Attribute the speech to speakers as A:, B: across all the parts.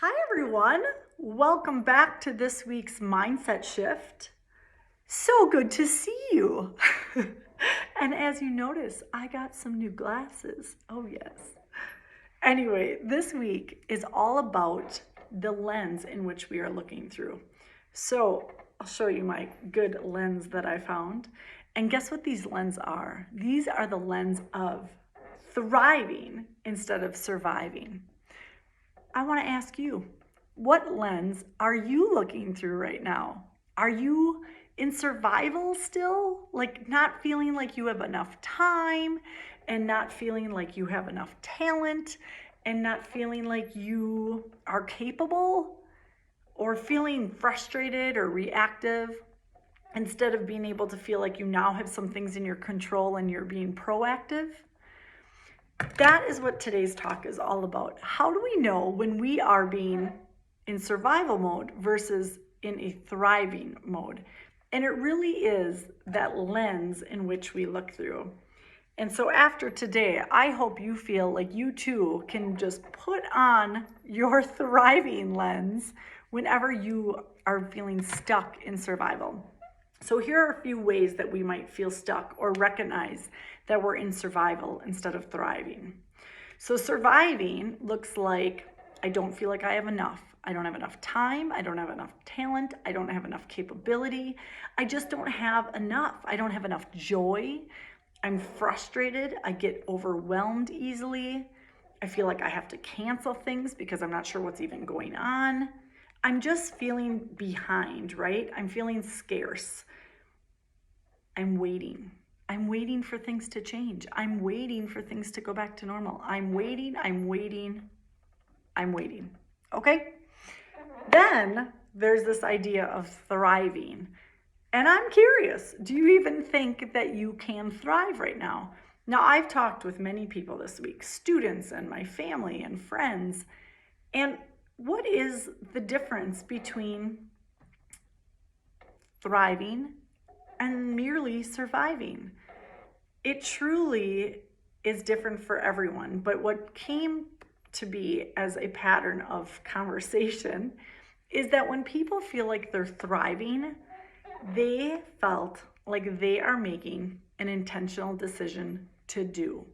A: Hi, everyone. Welcome back to this week's Mindset Shift. So good to see you. And as you notice, I got some new glasses. Oh, yes. Anyway, this week is all about the lens in which we are looking through. So I'll show you my good lens that I found. And guess what these lenses are? These are the lens of thriving instead of surviving. I want to ask you, what lens are you looking through right now? Are you in survival still? Like not feeling like you have enough time and not feeling like you have enough talent and not feeling like you are capable, or feeling frustrated or reactive instead of being able to feel like you now have some things in your control and you're being proactive? That is what today's talk is all about. How do we know when we are being in survival mode versus in a thriving mode? And it really is that lens in which we look through. And so after today, I hope you feel like you too can just put on your thriving lens whenever you are feeling stuck in survival. So here are a few ways that we might feel stuck or recognize that we're in survival instead of thriving. So surviving looks like I don't feel like I have enough. I don't have enough time. I don't have enough talent. I don't have enough capability. I just don't have enough. I don't have enough joy. I'm frustrated. I get overwhelmed easily. I feel like I have to cancel things because I'm not sure what's even going on. I'm just feeling behind, right? I'm feeling scarce. I'm waiting. I'm waiting for things to change. I'm waiting for things to go back to normal. I'm waiting. Okay? Then there's this idea of thriving. And I'm curious, do you even think that you can thrive right now? Now, I've talked with many people this week, students and my family and friends. And what is the difference between thriving and merely surviving? It truly is different for everyone, but what came to be as a pattern of conversation is that when people feel like they're thriving, they felt like they are making an intentional decision to do.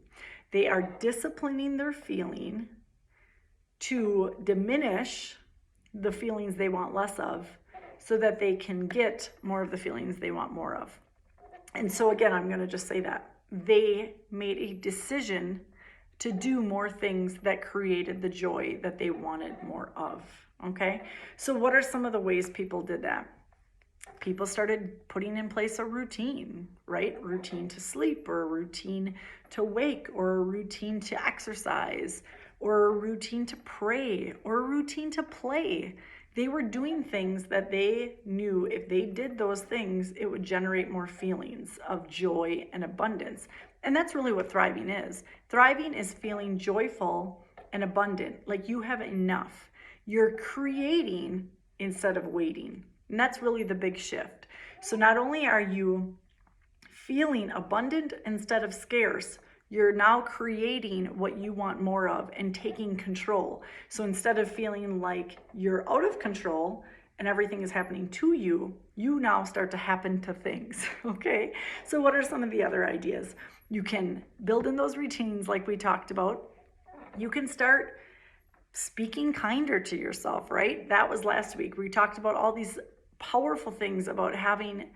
A: They are disciplining their feeling to diminish the feelings they want less of so that they can get more of the feelings they want more of. And so again, I'm going to just say that they made a decision to do more things that created the joy that they wanted more of. Okay? So what are some of the ways people did that? People started putting in place a routine, right? Routine to sleep, or a routine to wake, or a routine to exercise, or a routine to pray, or a routine to play. They were doing things that they knew if they did those things, it would generate more feelings of joy and abundance. And that's really what thriving is. Thriving is feeling joyful and abundant, like you have enough. You're creating instead of waiting. And that's really the big shift. So not only are you feeling abundant instead of scarce, you're now creating what you want more of and taking control. So instead of feeling like you're out of control and everything is happening to you, you now start to happen to things, okay? So what are some of the other ideas? You can build in those routines like we talked about. You can start speaking kinder to yourself, right? That was last week. We talked about all these powerful things about having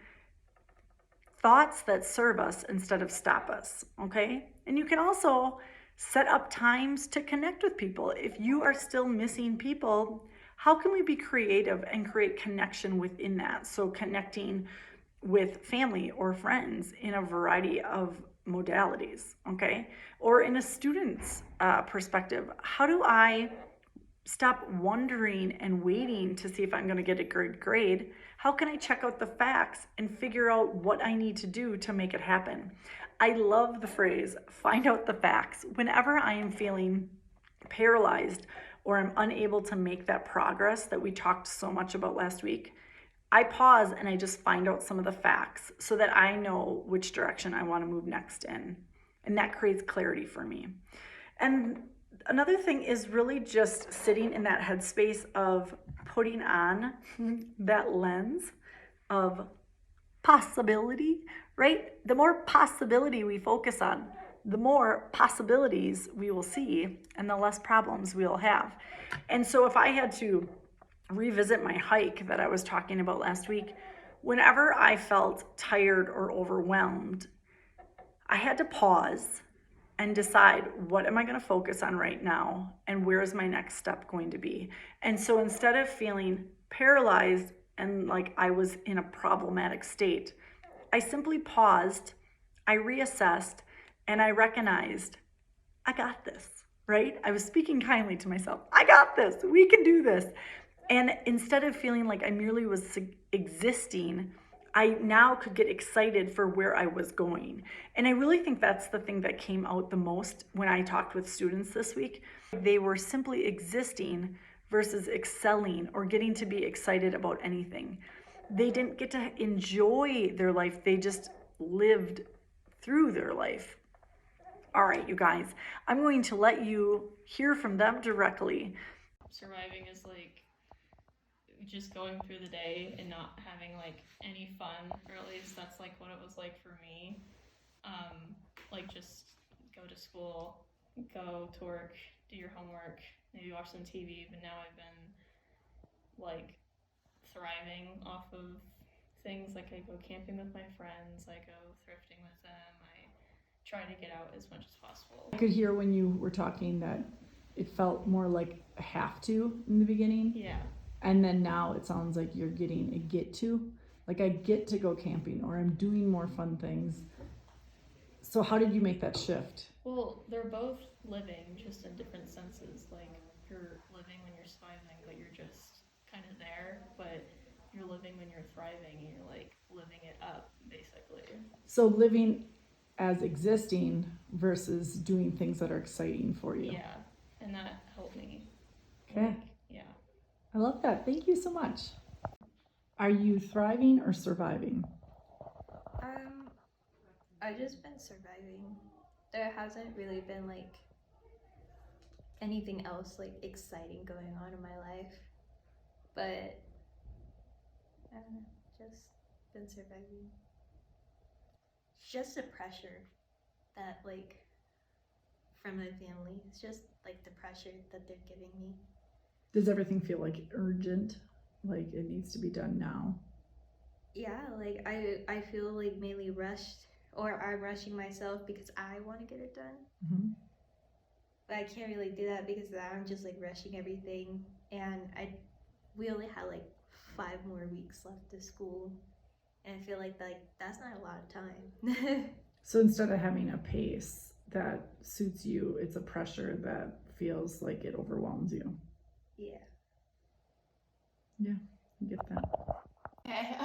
A: thoughts that serve us instead of stop us, okay? And you can also set up times to connect with people. If you are still missing people, how can we be creative and create connection within that? So connecting with family or friends in a variety of modalities, okay? Or in a student's perspective, how do I stop wondering and waiting to see if I'm going to get a good grade? How can I check out the facts and figure out what I need to do to make it happen? I love the phrase, find out the facts. Whenever I am feeling paralyzed or I'm unable to make that progress that we talked so much about last week, I pause and I just find out some of the facts so that I know which direction I want to move next in. And that creates clarity for me. And Another thing is really just sitting in that headspace of putting on that lens of possibility, right? The more possibility we focus on, the more possibilities we will see and the less problems we'll have. And so if I had to revisit my hike that I was talking about last week, whenever I felt tired or overwhelmed, I had to pause and decide, what am I going to focus on right now and where is my next step going to be? And so instead of feeling paralyzed and like I was in a problematic state, I simply paused, I reassessed, and I recognized, I got this, right? I was speaking kindly to myself. I got this. We can do this. And instead of feeling like I merely was existing, I now could get excited for where I was going. And I really think that's the thing that came out the most when I talked with students this week. They were simply existing versus excelling or getting to be excited about anything. They didn't get to enjoy their life. They just lived through their life. All right, you guys, I'm going to let you hear from them directly.
B: Surviving is like just going through the day and not having like any fun, or at least that's like what it was like for me. Like just go to school, go to work, do your homework, maybe watch some TV, but now I've been like thriving off of things. Like I go camping with my friends, I go thrifting with them, I try to get out as much as possible.
C: I could hear when you were talking that it felt more like a have to in the beginning.
B: Yeah.
C: And then now it sounds like you're getting a get to. Like I get to go camping or I'm doing more fun things. So how did you make that shift?
B: Well, they're both living just in different senses. Like you're living when you're surviving, but you're just kind of there. But you're living when you're thriving and you're like living it up, basically.
C: So living as existing versus doing things that are exciting for you.
B: Yeah, and that helped me.
C: Okay.
B: Like, yeah.
C: I love that. Thank you so much. Are you thriving or surviving?
D: I've just been surviving. There hasn't really been like anything else like exciting going on in my life, but I don't know, just been surviving. Just the pressure that like from my family. It's just like the pressure that they're giving me.
C: Does everything feel like urgent? Like it needs to be done now?
D: Yeah, like I feel like mainly rushed, or I'm rushing myself because I want to get it done.
C: Mm-hmm.
D: But I can't really do that because I'm just like rushing everything, and we only had like 5 more weeks left to school, and I feel like that's not a lot of time.
C: So instead of having a pace that suits you, it's a pressure that feels like it overwhelms you.
D: Yeah.
C: Yeah, I get that.
E: Okay.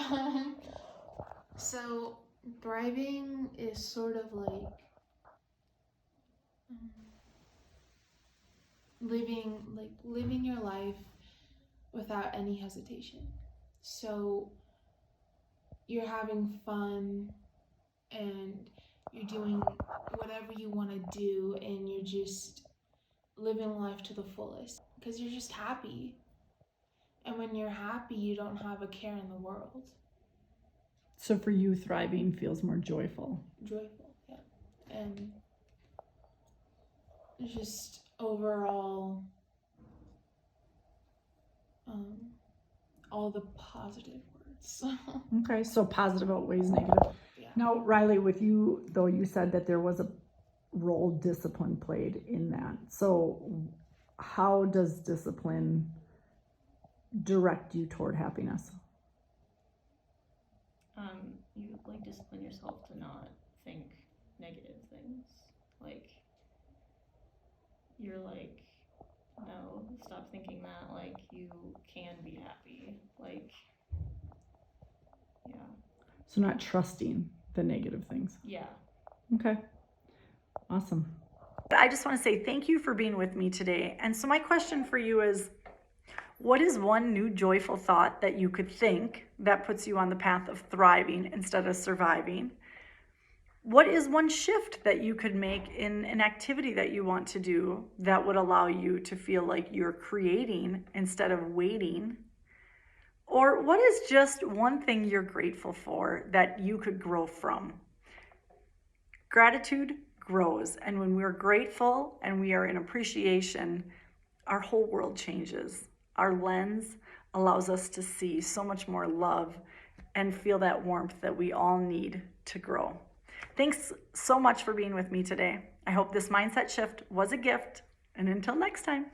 E: So thriving is sort of like living your life without any hesitation. So you're having fun and you're doing whatever you want to do, and you're just living life to the fullest because you're just happy. And when you're happy, you don't have a care in the world.
C: So for you, thriving feels more joyful.
E: Joyful, yeah. And just overall, all the positive words.
C: Okay, so positive outweighs negative.
E: Yeah.
C: Now, Riley, with you, though, you said that there was a role discipline played in that. So how does discipline direct you toward happiness?
B: You like discipline yourself to not think negative things. Like you're like, no, stop thinking that. Like you can be happy. Like, yeah.
C: So not trusting the negative things.
B: Yeah.
C: Okay, awesome.
A: I just want to say thank you for being with me today. And so my question for you is, what is one new joyful thought that you could think that puts you on the path of thriving instead of surviving? What is one shift that you could make in an activity that you want to do that would allow you to feel like you're creating instead of waiting? Or what is just one thing you're grateful for that you could grow from? Gratitude grows, and when we're grateful and we are in appreciation, our whole world changes. Our lens allows us to see so much more love and feel that warmth that we all need to grow. Thanks so much for being with me today. I hope this mindset shift was a gift, and until next time.